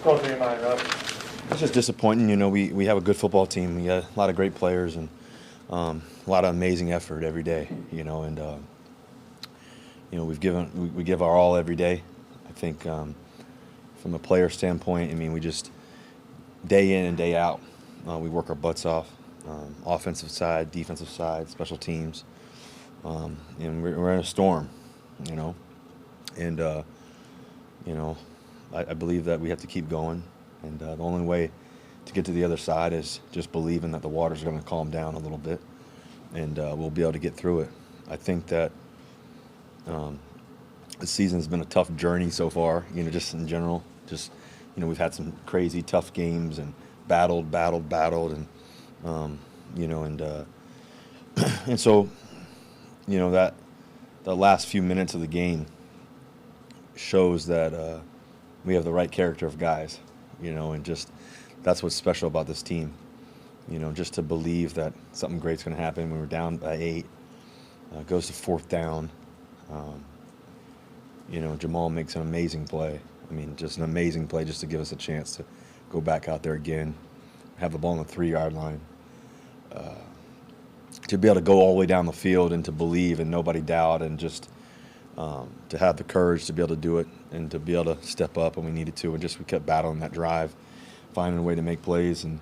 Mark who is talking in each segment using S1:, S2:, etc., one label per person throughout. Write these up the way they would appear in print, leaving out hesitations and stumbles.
S1: Talk to you, Mike.
S2: It's just disappointing. We have a good football team. We got a lot of great players and a lot of amazing effort every day. We give our all every day. I think from a player standpoint, we just day in and day out, we work our butts off. Offensive side, defensive side, special teams, and we're in a storm. And I believe that we have to keep going. And the only way to get to the other side is just believing that the water's going to calm down a little bit, and we'll be able to get through it. I think that the season's been a tough journey so far. Just in general, we've had some crazy tough games and battled, and and so that the last few minutes of the game shows that we have the right character of guys. And just that's what's special about this team. Just to believe that something great's going to happen when we're down by 8, goes to 4th down. Jamal makes an amazing play. Just an amazing play just to give us a chance to go back out there again, have the ball on the 3-yard line. To be able to go all the way down the field and to believe and nobody doubt, and just to have the courage to be able to do it and to be able to step up when we needed to, and we kept battling that drive, finding a way to make plays. And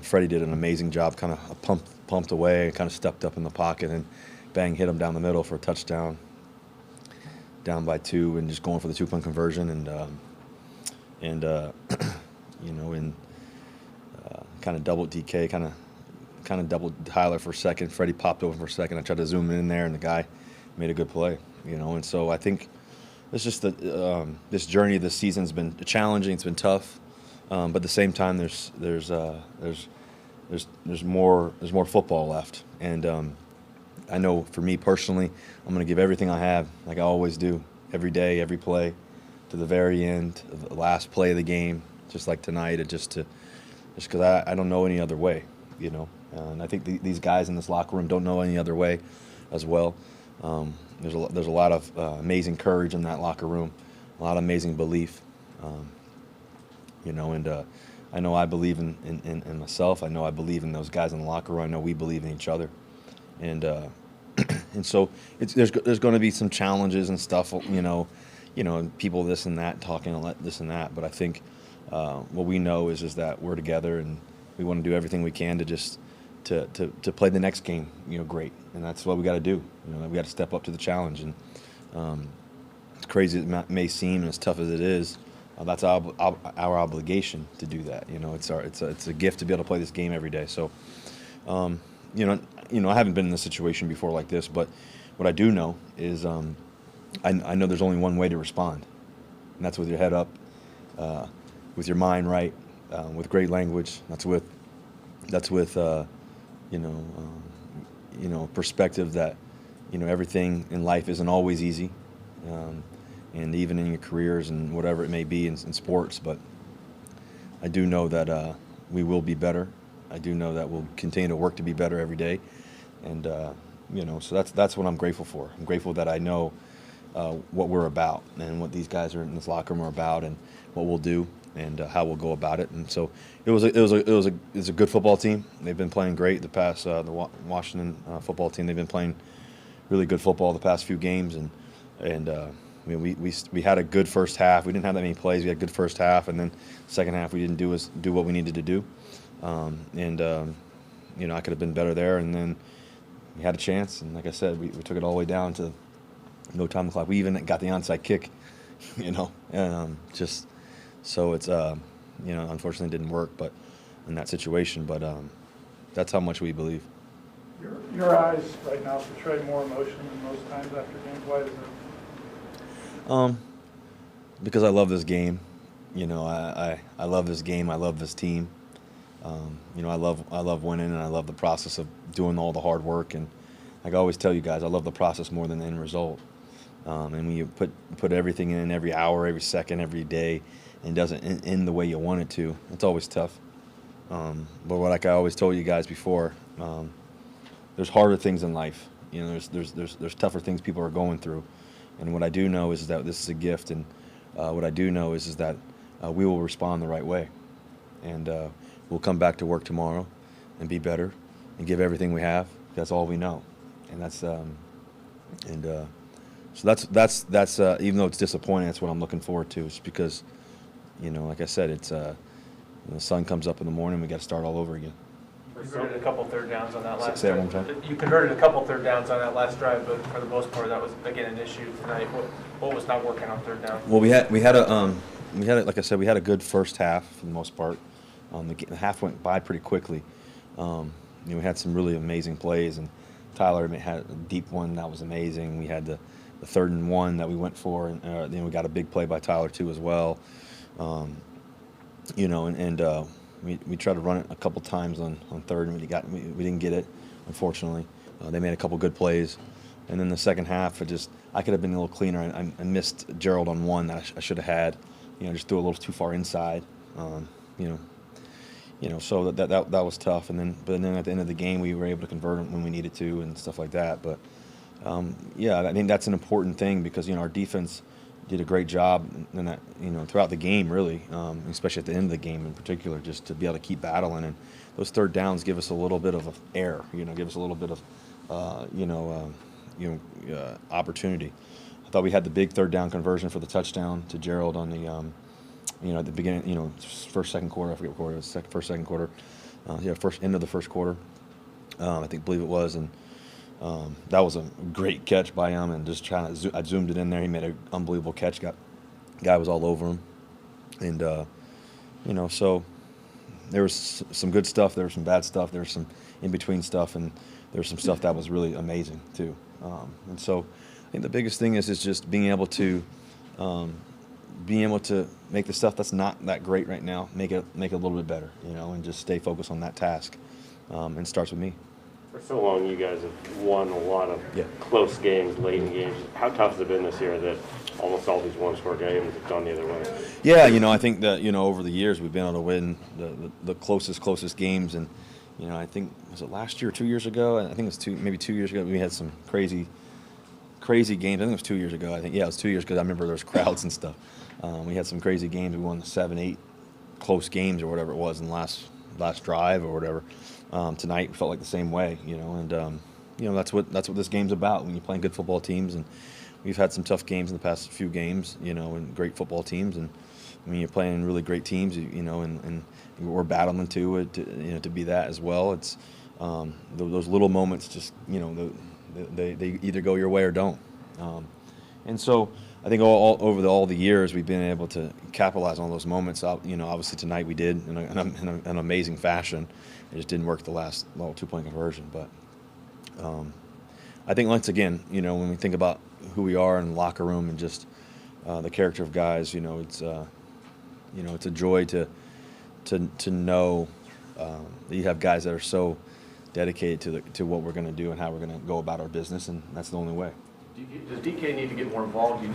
S2: Freddie did an amazing job, kind of pumped away and kind of stepped up in the pocket and bang, hit him down the middle for a touchdown, down by 2, and just going for the 2-point conversion. And kind of doubled DK, kind of doubled Tyler for a second. Freddie popped over for a second. I tried to zoom in there, and the guy made a good play. And so I think it's just that this journey this season's been challenging. It's been tough, but at the same time, there's more football left. And I know for me personally, I'm going to give everything I have, like I always do, every day, every play, to the very end, the last play of the game, just like tonight, just because I don't know any other way. And I think these guys in this locker room don't know any other way as well. There's a lot of amazing courage in that locker room, a lot of amazing belief. And I know I believe in myself. I know I believe in those guys in the locker room. I know we believe in each other. And and so there's going to be some challenges and stuff, and people this and that, talking this and that. But I think what we know is that we're together, and we want to do everything we can to just to play the next game, great. And that's what we got to do. We got to step up to the challenge. And as crazy as it may seem, and as tough as it is, that's our obligation to do that. It's a gift to be able to play this game every day. So, I haven't been in this situation before like this, but what I do know is I know there's only one way to respond, and that's with your head up, with your mind right, with great language. That's with perspective that everything in life isn't always easy, and even in your careers and whatever it may be in sports. But I do know that we will be better. I do know that we'll continue to work to be better every day, and so that's what I'm grateful for. I'm grateful that I know what we're about and what these guys are in this locker room are about, and what we'll do and how we'll go about it. And so it was a good football team. They've been playing great the past the Washington football team. They've been playing really good football the past few games, and we had a good first half. We didn't have that many plays. We had a good first half, and then second half we didn't do what we needed to do. I could have been better there, and then we had a chance, and like I said, we took it all the way down to no time clock. We even got the onside kick, and so it's unfortunately didn't work, but in that situation, but that's how much we believe.
S1: Your eyes right now portray more emotion than most times after games. Why is that?
S2: Because I love this game. I love this game. I love this team. I love winning, and I love the process of doing all the hard work. And like I always tell you guys, I love the process more than the end result. And when you put everything in every hour, every second, every day, and it doesn't end the way you want it to, it's always tough. But like I always told you guys before, there's harder things in life. There's tougher things people are going through. And what I do know is that this is a gift, and what I do know is that we will respond the right way. And we'll come back to work tomorrow and be better and give everything we have. That's all we know. And that's so that's even though it's disappointing, that's what I'm looking forward to. It's because, like I said, it's when the sun comes up in the morning, we got to start all over again.
S3: You converted a couple third downs on that last
S2: Say that
S3: drive.
S2: one more time.
S3: You converted a couple third downs on that last drive, but for the most part, that was again an issue tonight. What was not working on third down?
S2: Well, we had like I said, we had a good first half for the most part. The half went by pretty quickly. We had some really amazing plays, and Tyler had a deep one that was amazing. We had the 3rd and 1 that we went for, and then we got a big play by Tyler too as well. We tried to run it a couple times on 3rd, and we didn't get it, unfortunately. They made a couple good plays, and then the second half, I could have been a little cleaner. I missed Gerald on one that I should have had. Just threw a little too far inside. So that was tough. But then at the end of the game, we were able to convert them when we needed to and stuff like that. But I think that's an important thing because our defense did a great job in that, throughout the game, really, especially at the end of the game in particular, just to be able to keep battling. And those third downs give us a little bit of air, give us a little bit of, opportunity. I thought we had the big third down conversion for the touchdown to Gerald on the, at the beginning, first, second quarter. I forget what quarter it was, first, second quarter. End of the first quarter, believe it was. And that was a great catch by him, and just I zoomed it in there. He made an unbelievable catch. Guy was all over him, and so there was some good stuff. There was some bad stuff. There was some in between stuff, and there was some stuff that was really amazing too. And so I think the biggest thing is just being able to make the stuff that's not that great right now make it a little bit better, and just stay focused on that task. And it starts with me.
S4: For so long, you guys have won a lot of close games, late in games. How tough has it been this year that almost all these one-score games have gone the other way?
S2: Yeah, I think that, over the years we've been able to win the closest games. And, I think, was it last year or 2 years ago? I think it was maybe 2 years ago. We had some crazy games. I think it was 2 years ago. It was 2 years because I remember there was crowds and stuff. We had some crazy games. We won 7-8 close games or whatever it was in the last drive or whatever. Tonight felt like the same way, and that's what this game's about. When you're playing good football teams, and we've had some tough games in the past few games, and great football teams, and when you're playing really great teams, and we're battling to be that as well. It's those little moments, just they either go your way or don't, and so I think all over all the years we've been able to capitalize on those moments. Obviously tonight we did in an amazing fashion. It just didn't work the last 2-point conversion. But I think once again, when we think about who we are in the locker room and just the character of guys, it's a joy to know that you have guys that are so dedicated to what we're going to do and how we're going to go about our business, and that's the only way.
S5: Does DK need to get more involved? Do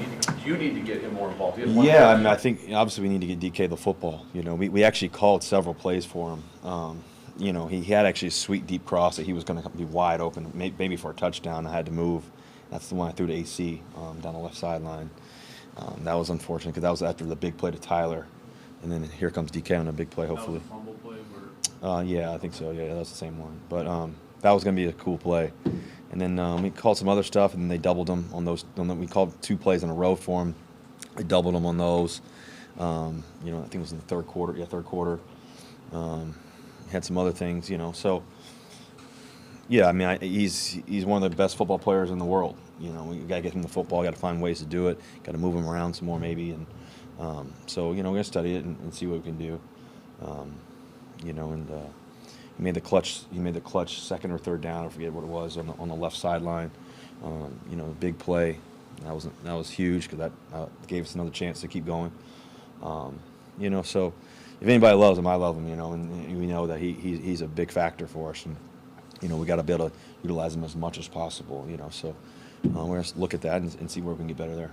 S5: you need to get him more involved?
S2: Yeah, I think obviously we need to get DK the football. We actually called several plays for him. He had actually a sweet deep cross that he was going to be wide open, maybe for a touchdown. I had to move. That's the one I threw to AC down the left sideline. That was unfortunate because that was after the big play to Tyler, and then here comes DK on a big play. Hopefully.
S5: That was a fumble play.
S2: Yeah, I think so. Yeah, that was the same one. But that was going to be a cool play. And then we called some other stuff, and then they doubled them on those. We called 2 plays in a row for them. They doubled them on those. I think it was in the third quarter. Yeah, third quarter. Had some other things, So, yeah, he's one of the best football players in the world. We got to get him the football. Got to find ways to do it. Got to move him around some more, maybe. And so, we're gonna study it and see what we can do. He made the clutch second or third down. I forget what it was on the left sideline. Big play. That was huge because that gave us another chance to keep going. So if anybody loves him, I love him. And we know that he's a big factor for us, and we got to be able to utilize him as much as possible. So we're gonna look at that and see where we can get better there.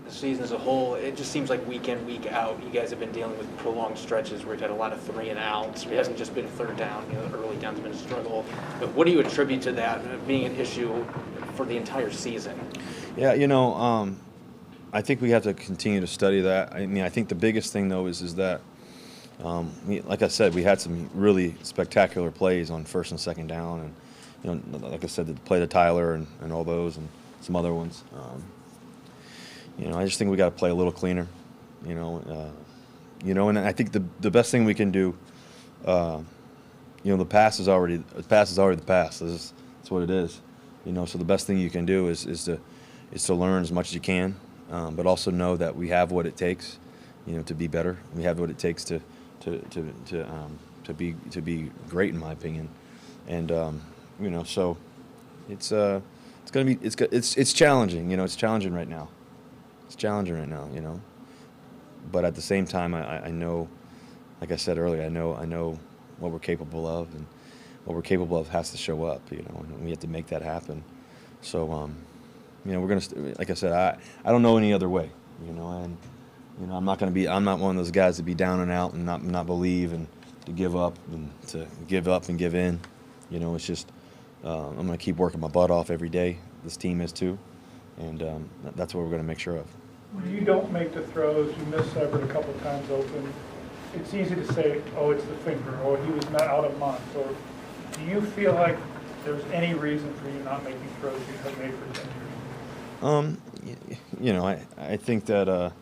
S6: The season as a whole, it just seems like week in, week out, you guys have been dealing with prolonged stretches where you've had a lot of 3 and outs. It hasn't just been third down. Early down's been a struggle. But what do you attribute to that being an issue for the entire season?
S2: Yeah, I think we have to continue to study that. I mean, I think the biggest thing though is that, like I said, we had some really spectacular plays on first and second down, and like I said, the play to Tyler and all those and some other ones. I just think we got to play a little cleaner. And I think the best thing we can do, the past is already the past. That's what it is. So the best thing you can do is to learn as much as you can, but also know that we have what it takes, to be better. We have what it takes to be great, in my opinion. And so it's gonna be it's challenging. It's challenging right now. It's challenging right now. But at the same time, I know, like I said earlier, I know what we're capable of, and what we're capable of has to show up, and we have to make that happen. So, we're gonna, like I said, I don't know any other way, and I'm not one of those guys to be down and out and not believe and to give up and give in. It's just I'm gonna keep working my butt off every day. This team is too, and that's what we're gonna make sure of.
S1: When you don't make the throws, you miss Everett a couple times open, it's easy to say, oh, it's the finger, or he was not out a month, or do you feel like there's any reason for you not making throws because of April's injury?
S2: I think that,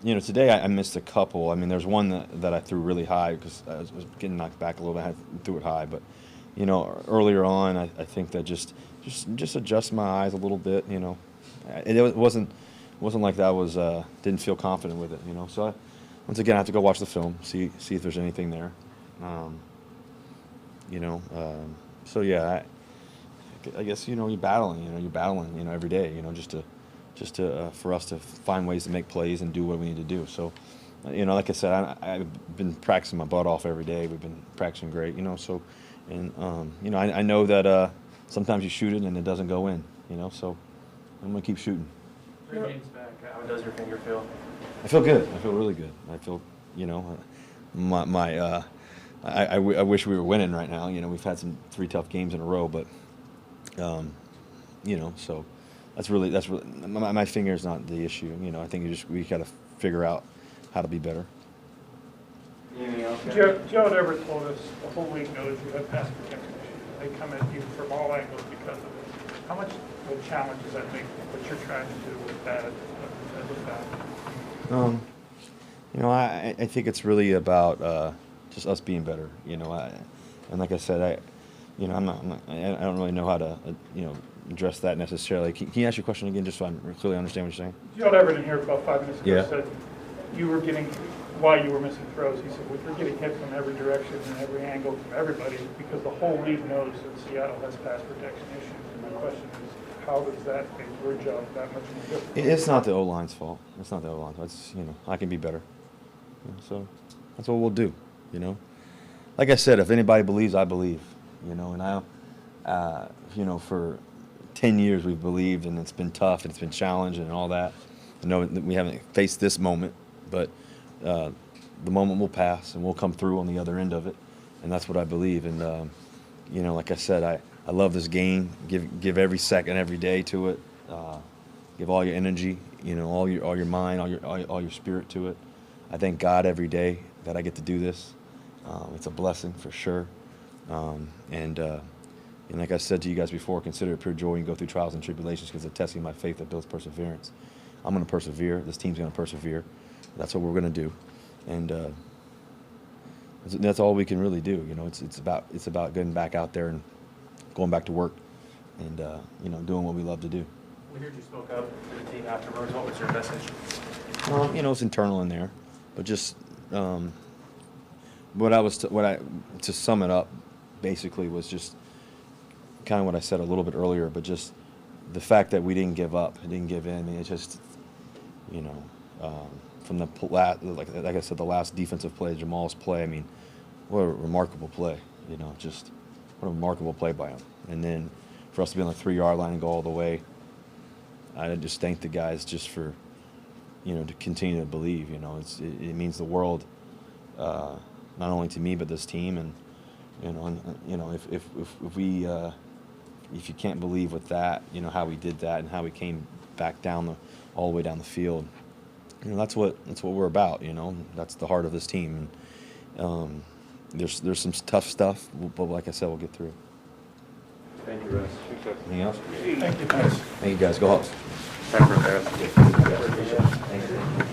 S2: today I missed a couple. I mean, there's one that I threw really high because I was getting knocked back a little bit. I threw it high, but, earlier on, I think that just adjust my eyes a little bit, It wasn't like that was didn't feel confident with it, So once again, I have to go watch the film, see if there's anything there. So yeah, I guess you're battling every day, just to for us to find ways to make plays and do what we need to do. So, like I said, I've been practicing my butt off every day. We've been practicing great, So, and I know that sometimes you shoot it and it doesn't go in, So I'm gonna keep shooting.
S3: 3 games back, how does your finger feel?
S2: I feel good. I feel really good. I feel, I wish we were winning right now. We've had 3 tough games in a row, but, so that's really my finger's not the issue. I think we got to figure out how to be better.
S3: Anything else?
S1: Joe and Everett told us the whole league knows you have pass protection issues. They come at you from all angles because of it. How much of a challenge does that make what you're trying to do with that as a fact?
S2: I think it's really about just us being better. And like I said, I don't really know how to address that necessarily. Can you ask your question again, just so I clearly understand what you're saying?
S1: Joe Everett in here about 5 minutes ago
S2: Yeah.
S1: said you were getting, why you were missing throws. He said, well, you're getting hit from every direction and every angle from everybody because the whole league knows that Seattle has pass protection issues. And my question is, how does that make your job that much more difficult?
S2: It's not the O-line's fault. It's not the O-line's fault. It's, I can be better. So that's what we'll do, Like I said, if anybody believes, I believe, and for 10 years we've believed, and it's been tough, and it's been challenging and all that. I know that we haven't faced this moment, but the moment will pass, and we'll come through on the other end of it, and that's what I believe. And, like I said, I love this game. Give every second, every day to it. Give all your energy, all your mind, all your spirit to it. I thank God every day that I get to do this. It's a blessing for sure. And like I said to you guys before, consider it pure joy and go through trials and tribulations because the testing of my faith that builds perseverance. I'm going to persevere. This team's going to persevere. That's what we're going to do. And that's all we can really do. It's about getting back out there and going back to work and doing what we love to do.
S3: We heard you spoke up to the team afterwards. What was your message?
S2: It's internal in there, but just to sum it up, basically was just kind of what I said a little bit earlier, but just the fact that we didn't give up, didn't give in. I mean, it's just, from the like I said, the last defensive play, Jamal's play. I mean, what a remarkable play. Just what a remarkable play by him. And then for us to be on the 3-yard line and go all the way, I just thank the guys just for, to continue to believe. It means the world, not only to me but this team. And if you can't believe with that, how we did that and how we came back down all the way down the field. You know, that's what we're about. You know, that's the heart of this team. And, there's some tough stuff, but like I said, we'll get through it.
S4: Thank you, Russ.
S2: Anything else?
S1: Thank you, guys.
S2: Thank you guys. Go Hawks.
S4: Time for a pass.
S2: Thank you.